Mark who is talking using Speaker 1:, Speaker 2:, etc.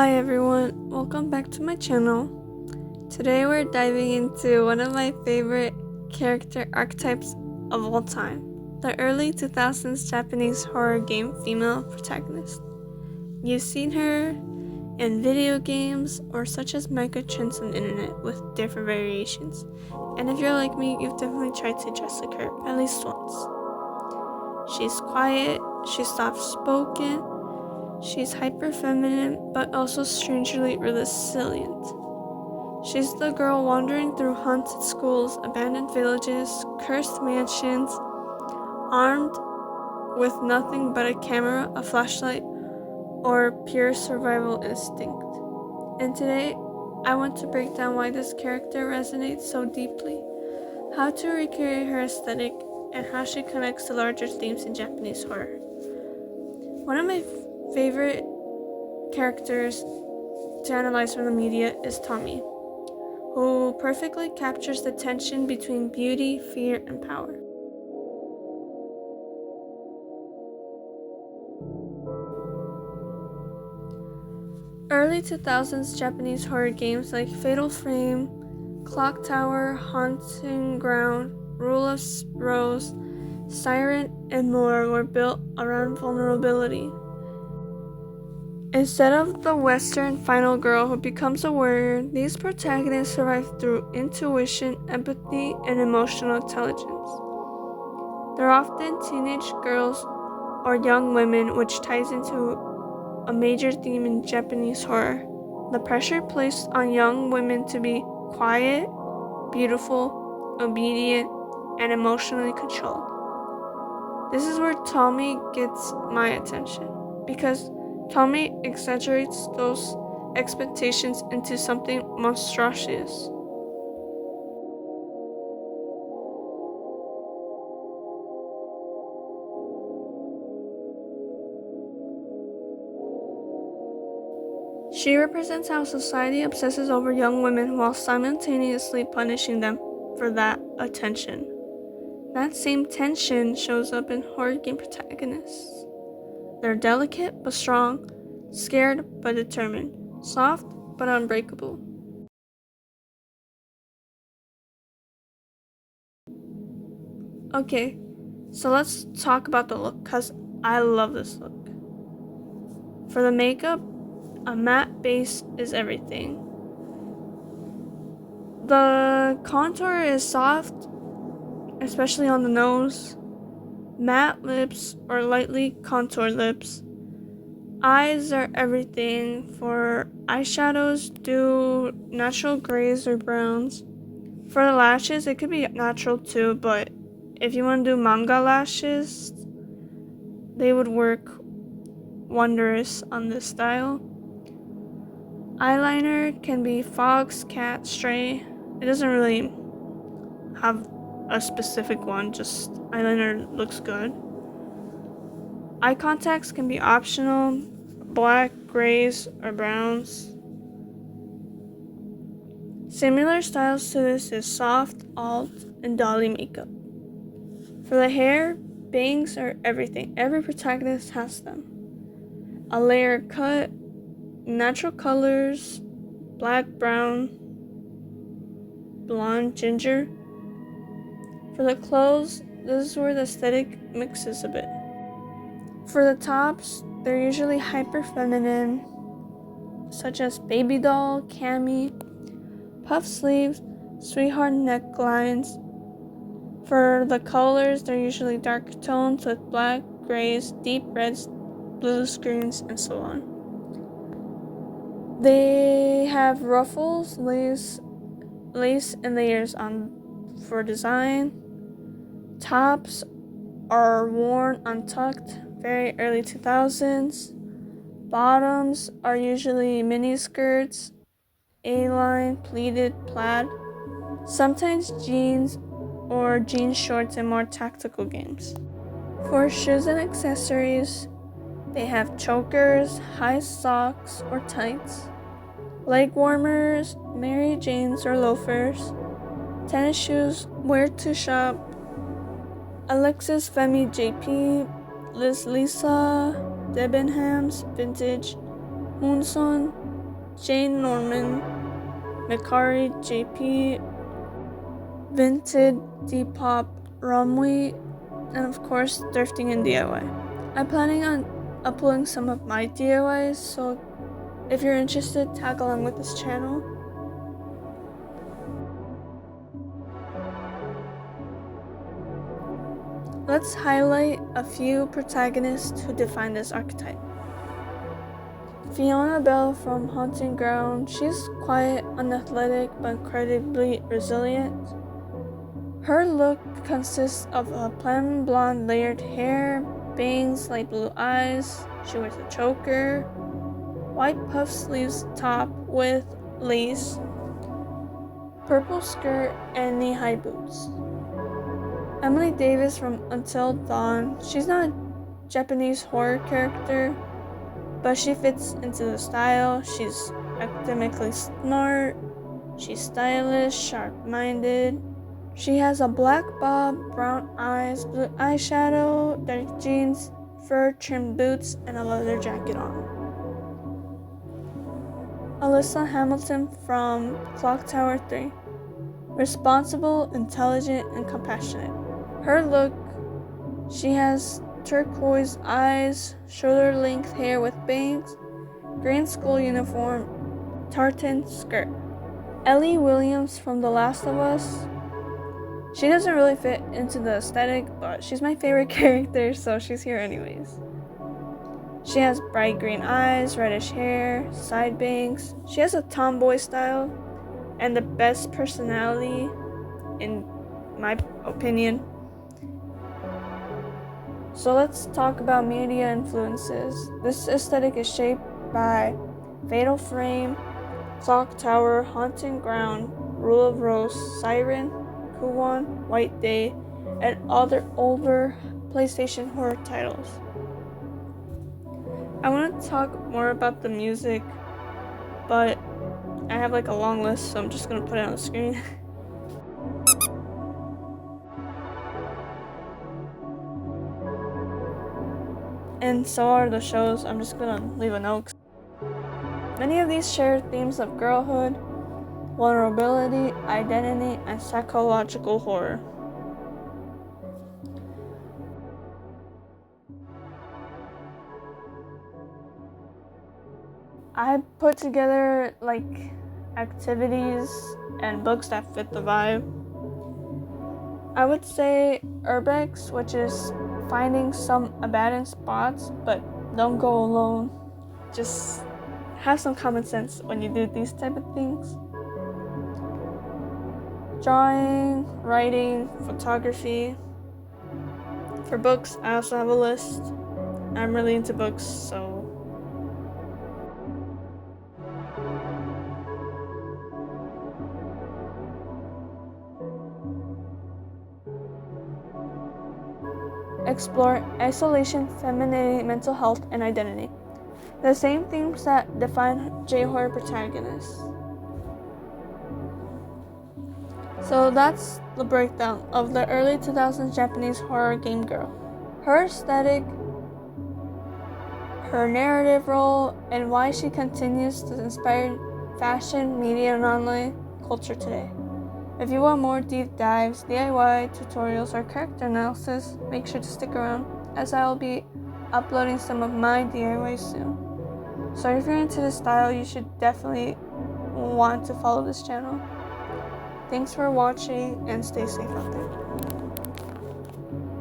Speaker 1: Hi everyone, welcome back to my channel. Today we're diving into one of my favorite character archetypes of all time, the early 2000s Japanese horror game female protagonist. You've seen her in video games or such as microtrends on the internet with different variations, and if you're like me, you've definitely tried to dress like her at least once. She's quiet, she's soft-spoken, she's hyper-feminine, but also strangely resilient. She's the girl wandering through haunted schools, abandoned villages, cursed mansions, armed with nothing but a camera, a flashlight, or pure survival instinct. And today, I want to break down why this character resonates so deeply, how to recreate her aesthetic, and how she connects to larger themes in Japanese horror. One of my favorite characters to analyze from the media is Tommy, who perfectly captures the tension between beauty, fear, and power. Early 2000s Japanese horror games like Fatal Frame, Clock Tower, Haunting Ground, Rule of Rose, Siren, and more were built around vulnerability. Instead of the Western final girl who becomes a warrior, these protagonists survive through intuition, empathy, and emotional intelligence. They're often teenage girls or young women, which ties into a major theme in Japanese horror: the pressure placed on young women to be quiet, beautiful, obedient, and emotionally controlled. This is where Tommy gets my attention, because Tommy exaggerates those expectations into something monstrous. She represents how society obsesses over young women while simultaneously punishing them for that attention. That same tension shows up in horror game protagonists. They're delicate but strong, scared but determined, soft but unbreakable. Okay, so let's talk about the look, because I love this look. For the makeup, a matte base is everything. The contour is soft, especially on the nose. Matte lips or lightly contoured lips. Eyes are everything. For eyeshadows, do natural grays or browns. For the lashes, it could be natural too, but if you want to do manga lashes, they would work wondrous on this style. Eyeliner can be fox, cat, stray. It doesn't really have a specific one, just eyeliner looks good. Eye contacts can be optional, black, grays, or browns. Similar styles to this is soft, alt, and dolly makeup. For the hair, bangs are everything. Every protagonist has them. A layer cut, natural colors, black, brown, blonde, ginger. For the clothes, this is where the aesthetic mixes a bit. For the tops, they're usually hyper feminine, such as baby doll, cami, puff sleeves, sweetheart necklines. For the colors, they're usually dark tones with black, grays, deep reds, blues, greens, and so on. They have ruffles, lace, and layers on for design. Tops are worn untucked, very early 2000s. Bottoms are usually mini skirts, A-line, pleated, plaid, sometimes jeans or jean shorts in more tactical games. For shoes and accessories, they have chokers, high socks or tights, leg warmers, Mary Janes or loafers, tennis shoes, wear to shop, Alexis Femi JP, Liz Lisa, Debenhams, vintage, Moonson, Jane Norman, Mikari JP, Vinted, Depop, Romwe, and of course thrifting and DIY. I'm planning on uploading some of my DIYs, so if you're interested, tag along with this channel. Let's highlight a few protagonists who define this archetype. Fiona Bell from Haunting Ground. She's quiet, unathletic, but incredibly resilient. Her look consists of a platinum blonde layered hair, bangs, light blue eyes. She wears a choker, white puff sleeves top with lace, purple skirt, and knee-high boots. Emily Davis from Until Dawn. She's not a Japanese horror character, but she fits into the style. She's academically smart, she's stylish, sharp-minded. She has a black bob, brown eyes, blue eyeshadow, dark jeans, fur-trimmed boots, and a leather jacket on. Alyssa Hamilton from Clock Tower 3. Responsible, intelligent, and compassionate. Her look, she has turquoise eyes, shoulder-length hair with bangs, green school uniform, tartan skirt. Ellie Williams from The Last of Us. She doesn't really fit into the aesthetic, but she's my favorite character, so she's here anyways. She has bright green eyes, reddish hair, side bangs. She has a tomboy style and the best personality, in my opinion. So let's talk about media influences. This aesthetic is shaped by Fatal Frame, Clock Tower, Haunting Ground, Rule of Rose, Siren, Kuwan, White Day, and other older PlayStation horror titles. I want to talk more about the music, but I have like a long list, so I'm just going to put it on the screen. And so are the shows. I'm just going to leave a note. Many of these share themes of girlhood, vulnerability, identity, and psychological horror. I put together like activities and books that fit the vibe. I would say urbex, which is finding some abandoned spots, but don't go alone. Just have some common sense when you do these type of things. Drawing, writing, photography. For books, I also have a list. I'm really into books, so explore isolation, femininity, mental health, and identity. The same themes that define J-horror protagonists. So that's the breakdown of the early 2000s Japanese horror game girl. Her aesthetic, her narrative role, and why she continues to inspire fashion, media, and online culture today. If you want more deep dives, DIY tutorials, or character analysis, make sure to stick around, as I will be uploading some of my DIYs soon. So if you're into this style, you should definitely want to follow this channel. Thanks for watching, and stay safe out there.